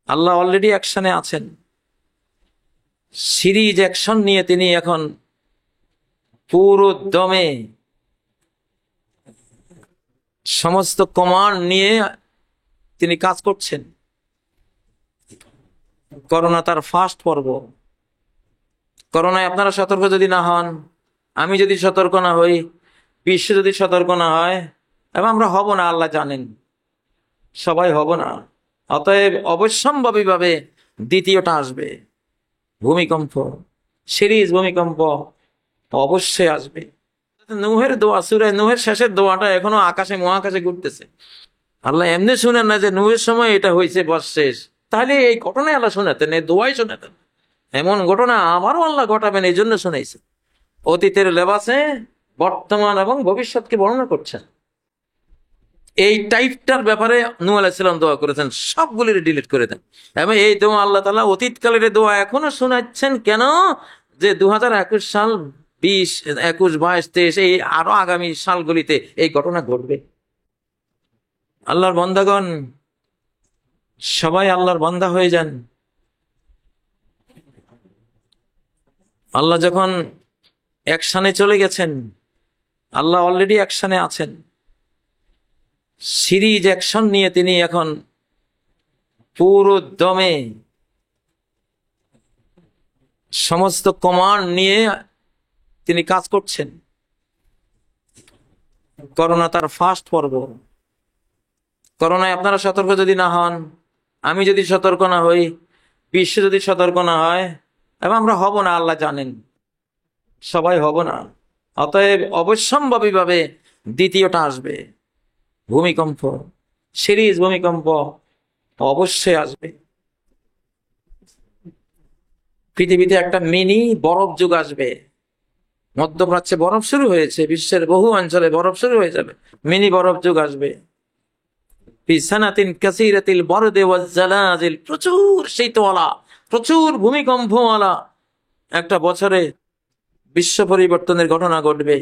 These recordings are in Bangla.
আল্লাহ অলরেডি অ্যাকশনে আছেন, সিরিজ অ্যাকশন নিয়ে তিনি এখন পুরো দমে সমস্ত কমান্ড নিয়ে তিনি কাজ করছেন। করোনা তার ফার্স্ট পর্ব। করোনায় আপনারা সতর্ক যদি না হন, আমি যদি সতর্ক না হই, বিশ্ব যদি সতর্ক না হয়, এবং আমরা হব না, আল্লাহ জানেন সবাই হব না। অতএব অবশ্যম্ভাবীভাবে দ্বিতীয়টা আসবে, ভূমিকম্প, সিরিজ ভূমিকম্প অবশ্যই আসবে। নূহের দোয়া, সূরা নূহের শেষের দোয়াটা এখনো আকাশে মহাকাশে ঘুরতেছে। আল্লাহ এমনি শুনেন না যে নূহের সময় এটা হয়েছে বস শেষ, তাহলে এই ঘটনায় আল্লাহ শোনাতেন, এই দোয়াই শোনাতেন। এমন ঘটনা আমারও আল্লাহ ঘটাবেন, এই জন্য শুনাইছে। অতীতের লেবাসে বর্তমান এবং ভবিষ্যৎকে বর্ণনা করছেন। এই টাইপটার ব্যাপারে নূহ আলাইহিস সালাম দোয়া করেছেন, সবগুলির ডিলিট করে দেন। এবং এই দোয়া আল্লাহ তাআলা অতীতকালের দোয়া এখনো শোনাচ্ছেন। কেন? যে 2021 সাল, 20, 21, 22, 23 এই আরো আগামী সালগুলিতে এই ঘটনা ঘটবে। আল্লাহর বান্দাগণ সবাই আল্লাহর বান্দা হয়ে যান। আল্লাহ যখন অ্যাকশনে চলে গেছেন, আল্লাহ অলরেডি অ্যাকশনে আছেন, সিরিজ অ্যাকশন নিয়ে তিনি এখন পুরো দমে সমস্ত কমান্ড নিয়ে তিনি কাজ করছেন। করোনা তার ফার্স্ট পর্ব। করোনায় আপনারা সতর্ক যদি না হন, আমি যদি সতর্ক না হই, বিশ্ব যদি সতর্ক না হয়, এবং আমরা হব না, আল্লাহ জানেন সবাই হব না। অতএব অবশ্যম্ভাবীভাবে দ্বিতীয়টা আসবে, ভূমিকম্প, সিরিজ ভূমিকম্প অবশ্যই আসবে। পৃথিবীতে একটা মিনি বরফ যুগ আসবে। মধ্যপ্রাচ্যে বরফ শুরু হয়েছে, বিশ্বের বহু অঞ্চলে বরফ শুরু হয়ে যাবে, মিনি বরফ যুগ আসবে। প্রচুর শীতওয়ালা, প্রচুর ভূমিকম্পওয়ালা একটা বছরে বিশ্ব পরিবর্তনের ঘটনা ঘটবে।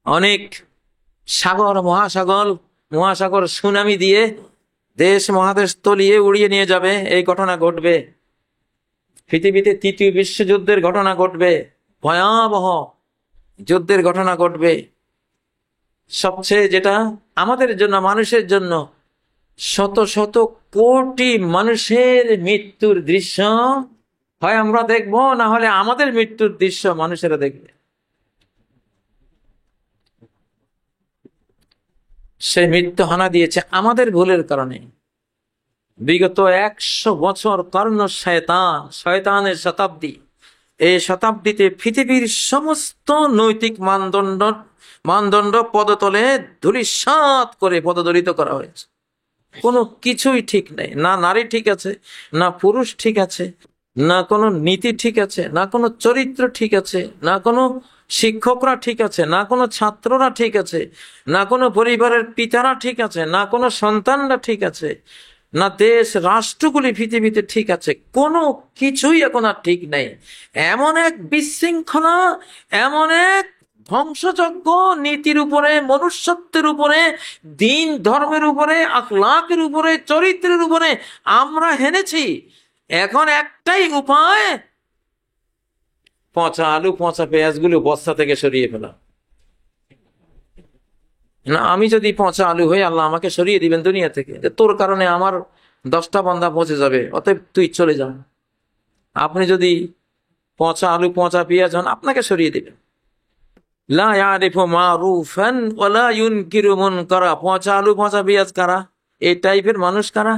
অনেক সাগর, মহাসাগর সুনামি দিয়ে দেশ মহাদেশ তলিয়ে উড়িয়ে নিয়ে যাবে, এই ঘটনা ঘটবে। পৃথিবীতে তৃতীয় বিশ্বযুদ্ধের ঘটনা ঘটবে, ভয়াবহ যুদ্ধের ঘটনা ঘটবে। সবচেয়ে যেটা আমাদের জন্য, মানুষের জন্য, শত শত কোটি মানুষের মৃত্যুর দৃশ্য হয় আমরা দেখবো, না হলে আমাদের মৃত্যুর দৃশ্য মানুষেরা দেখবে। সে মৃত্যু হানা দিয়েছে আমাদের ভুলের কারণে। বিগত 100 বছর কর্ণ শয়তানের শতাব্দী। এই শতাব্দীতে পৃথিবীর সমস্ত নৈতিক মানদণ্ড পদতলে ধূলিসাৎ করে পদদলিত করা হয়েছে। কোনো কিছুই ঠিক নেই, না নারী ঠিক আছে, না পুরুষ ঠিক আছে, না কোনো নীতি ঠিক আছে, না কোনো চরিত্র ঠিক আছে, না কোনো শিক্ষকরা ঠিক আছে, না কোনো ছাত্ররা ঠিক আছে, না কোনো পরিবারের পিতারা ঠিক আছে, না কোনো সন্তানরা ঠিক আছে, না দেশ রাষ্ট্রগুলি পৃথিবীতে ঠিক আছে। কোনো কিছুই এখন আর ঠিক নেই। এমন এক বিশৃঙ্খলা, এমন এক ধ্বংসযজ্ঞ নীতির উপরে, মনুষ্যত্বের উপরে, দিন ধর্মের উপরে, আখলাকের উপরে, চরিত্রের উপরে আমরা হেনেছি। এখন একটাই উপায়, পচা আলু পচা পেঁয়াজগুলো বস্তা থেকে সরিয়ে ফেলা। না, আমি যদি পচা আলু হই, আল্লাহ আমাকে সরিয়ে দিবেন দুনিয়া থেকে, তোর কারণে আমার 10টা বান্দা পচে যাবে, অতএব তুই চলে যা। আপনি যদি পচা আলু পচা পেঁয়াজ হন, আপনাকে সরিয়ে দিবেন। লা ইয়ারিফু মারুফান ওয়ালা ইউনকিরু মুনকারা। পচা আলু পচা পেঁয়াজ কারা? এই টাইপের মানুষ কারা?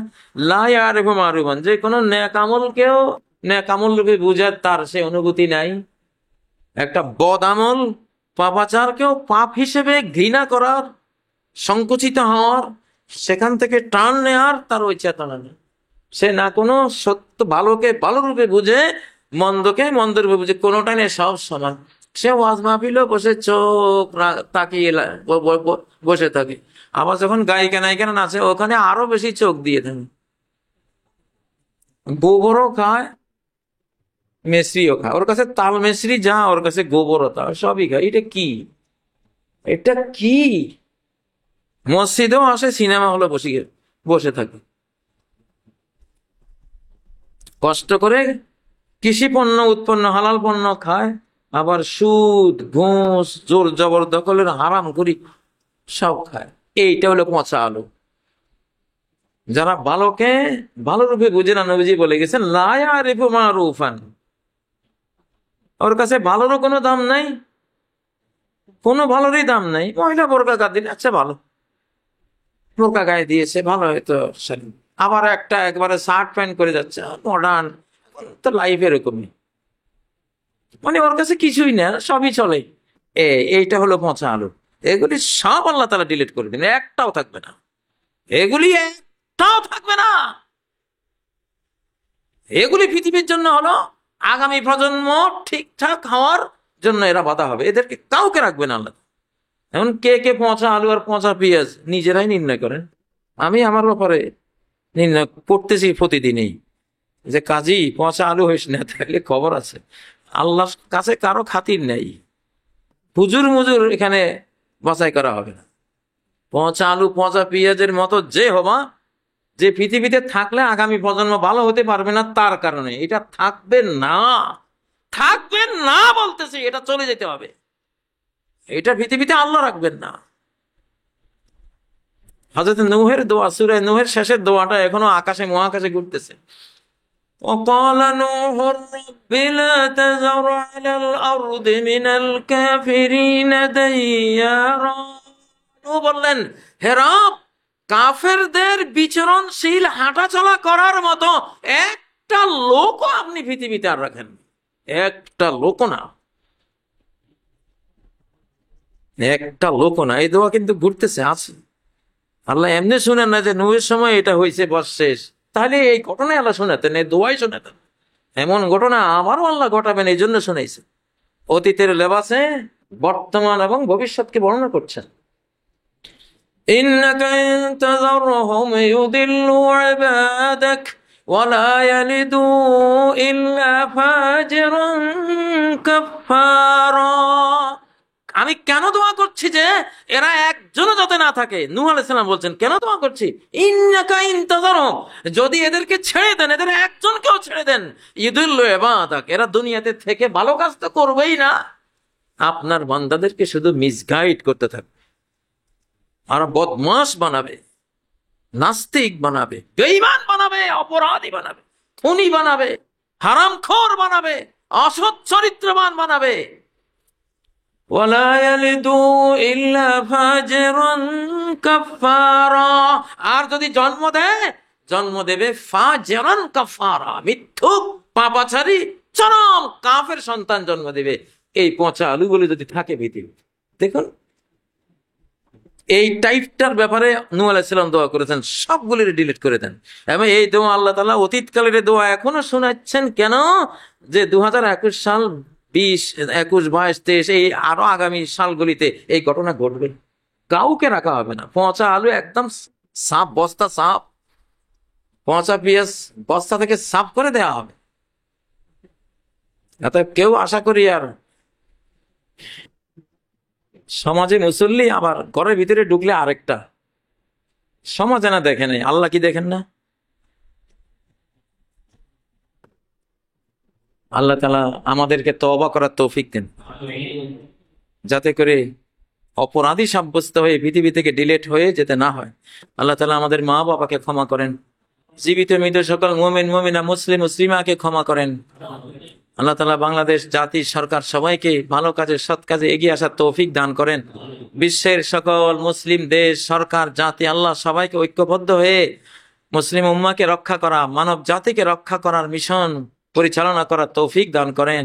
লা ইয়ারিফু মারুফান, যে কোনো নেক আমলকেও নেক আমল রূপে বুঝার তার সে অনুভূতি নাই। একটা বদ আমল, পাপাচারকেও পাপ হিসেবে ঘৃণা করার, সংকুচিত হওয়ার, সেখান থেকে টান নেওয়ার তার ওই চেতনা নেই। সে না কোনো সত্য, ভালোকে ভালো রূপে বুঝে, মন্দকে মন্দ রূপে বুঝে, কোনোটাই নেই, সব সমান। সে ওয়াজ মাহফিলও বসে চোখ তাকিয়ে বসে থাকে, আবার যখন গায়িকা নায়িকা নাচে ওখানে আরো বেশি চোখ দিয়ে থাকে। গোবরও খায়, মেসরিও খায়, ওর কাছে তাল মেসরি যা, ওর কাছে গোবরও তা, সবই খায়। এটা কি? এটা কি? মসজিদেও আসে, সিনেমা হলে বসে বসে থাকে, কষ্ট করে কৃষি পণ্য উৎপন্ন হালাল পণ্য খায়, আবার সুদ ঘুষ জোর জবরদখলের হারাম করি সব খায়। এইটা হলো পচা আলু। যারা ভালোকে ভালো রূপে বুঝে না, নবীজি বলে গেছেন লা ইয়ারিফু মারুফান, ওর কাছে ভালোরও কোনো দাম নাই, কোনো ভালোরই দাম নাই। মহিলা বোরকা গায়ে দিলে আচ্ছা ভালো, বোরকা গায়ে দিয়েছে ভালো, হয়তো আবার একটা একবারে শার্ট প্যান্ট করে যাচ্ছে মডার্ন, তো লাইফ এরকমই, মানে ওর কাছে কিছুই না, সবই চলে। এইটা হলো পচা আলু। এগুলি সব আল্লাহ তাআলা ডিলিট করে দিন, একটাও থাকবে না, এগুলি একটাও থাকবে না। এগুলি পৃথিবীর জন্য হলো আগামী প্রজন্ম ঠিকঠাক হওয়ার জন্য এরা বাধা হবে, এদেরকে কাউকে রাখবে না আল্লাহ। এখন কে কে পচা আলু আর পচা পেঁয়াজ নিজেরাই নির্ণয় করেন। আমি আমার ব্যাপারে নির্ণয় করতেছি প্রতিদিনই, যে কাজী পচা আলু হইস না, তাহলে খবর আছে। আল্লাহর কাছে কারো খাতির নেই, হুজুর মুজুর এখানে বাছাই করা হবে না। পচা আলু পচা পেঁয়াজের মতো যে হবা, যে পৃথিবীতে থাকলে আগামী প্রজন্ম ভালো হতে পারবে না, তার কারণে এটা থাকবে না, থাকবে না বলতেছি, এটা চলে যেতে হবে। এটা পৃথিবীতে আল্লাহ রাখবেন না। হযরত নূহের দোয়া, সূরা নূহের শেষের দোয়াটা এখনো আকাশে মহাকাশে ঘুরতেছে। وقال نوح رب لا تذر على الأرض من الكافرين ديارا। নূহ বললেন, হে রব, কাফেরদের বিচরণশীল হাঁটাচলা করার মতো একটা লোকও আপনি পৃথিবীতে আর রাখেন, একটা লোক না, একটা লোক না। এই দোয়া কিন্তু ঘুরতেছে আছে। আল্লাহ এমনি শুনেন না যে নূহের সময় এটা হয়েছে বস শেষ, তাহলে এই ঘটনায় আল্লাহ শোনাতেন, এই দোয়াই শোনাতেন। এমন ঘটনা আমারও আল্লাহ ঘটাবেন, এই জন্য শুনাইছে। অতীতের লেবাসে বর্তমান এবং ভবিষ্যৎকে বর্ণনা করছেন। ইন্নাকা ইন তাযারহুম ইউদিল্লু ইবাদাক ওয়া লা ইয়ালিদু ইল্লা ফাজিরান কাফফারা। আমি কেন দোয়া করছি যে এরা একজনও যাতে না থাকে। নূহ আলাইহিস সালাম বলছেন কেন দোয়া করছি, ইন্নাকা ইন তাযারহুম, যদি এদেরকে ছেড়ে দেন, এদের একজনকেও ছেড়ে দেন, ইউদিল্লু ইবাদাক, এরা দুনিয়াতে থেকে ভালো কাজ তো করবেই না, আপনার বান্দাদেরকে শুধু মিসগাইড করতে থাকবে, আর বদমাশ বানাবে, নাস্তিক বানাবে, বেঈমান বানাবে, অপরাধী বানাবে, খুনি বানাবে, হারামখোর বানাবে, অসৎ চরিত্রবান বানাবে। ওয়ালা ইয়ালিদু ইল্লা ফাজিরান কাফফারা, আর যদি জন্ম দেয়, জন্ম দেবে ফাজিরান কাফফারা, মিথ্যুক পাপাচারী চরম কাফের সন্তান জন্ম দেবে। এই পচা আলুগুলো যদি থাকে পৃথিবীতে, দেখুন এই টাইপটার ব্যাপারে নূহ আলাইহিস সালাম দোয়া করেছেন, সবগুলির ডিলিট করে দেন। এবং এই দোয়া আল্লাহ তাআলা অতীতকালের দোয়া এখনো শোনাচ্ছেন। কেন? যে 2021 সাল, 20, 21, 22, 23 এই আরো আগামী সালগুলিতে এই ঘটনা ঘটবে, কাউকে রাখা হবে না। পচা আলু একদম সাফ, বস্তা সাফ, পচা পেঁয়াজ বস্তা থেকে সাফ করে দেওয়া হবে। অতএব কেউ আশা করি আর সমাজে মুসল্লি আবার ঘরের ভিতরে ঢুকলে আরেকটা, সমাজে না দেখেন, আল্লাহ কি দেখেন না? আল্লাহ তাআলা আমাদেরকে তওবা করার তৌফিক দেন, যাতে করে অপরাধী সাব্যস্ত হয়ে পৃথিবী থেকে ডিলেট হয়ে যেতে না হয়। আল্লাহ তাআলা আমাদের মা বাবাকে ক্ষমা করেন, জীবিত মৃত সকল মুমিন মুমিনা মুসলিম মুসলিমাকে ক্ষমা করেন। আল্লাহ তাআলা বাংলাদেশ জাতি সরকার সবাইকে ভালো কাজে সৎ কাজে এগিয়ে আসার তৌফিক দান করেন। বিশ্বের সকল মুসলিম দেশ সরকার জাতি আল্লাহ সবাইকে ঐক্যবদ্ধ হয়ে মুসলিম উম্মাহকে রক্ষা করা, মানব জাতিকে রক্ষা করার মিশন পরিচালনা করার তৌফিক দান করেন।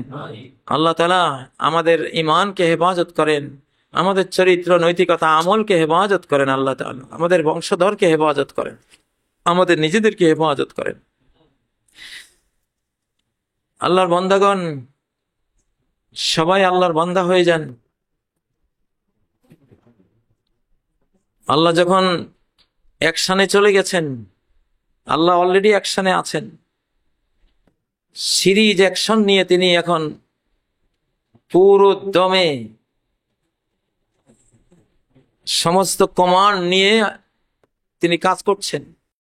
আল্লাহ তাআলা আমাদের ঈমানকে হেফাজত করেন, আমাদের চরিত্র নৈতিকতা আমলকে হেফাজত করেন। আল্লাহ তাআলা আমাদের বংশধরকে হেফাজত করেন, আমাদের নিজেদেরকে হেফাজত করেন। আল্লাহর বান্দাগণ সবাই আল্লাহর বান্দা হয়ে যান। আল্লাহ যখন অ্যাকশনে চলে গেছেন, আল্লাহ অলরেডি অ্যাকশনে আছেন, সিরিজ অ্যাকশন নিয়ে তিনি এখন পুরো দমে সমস্ত কমান্ড নিয়ে তিনি কাজ করছেন।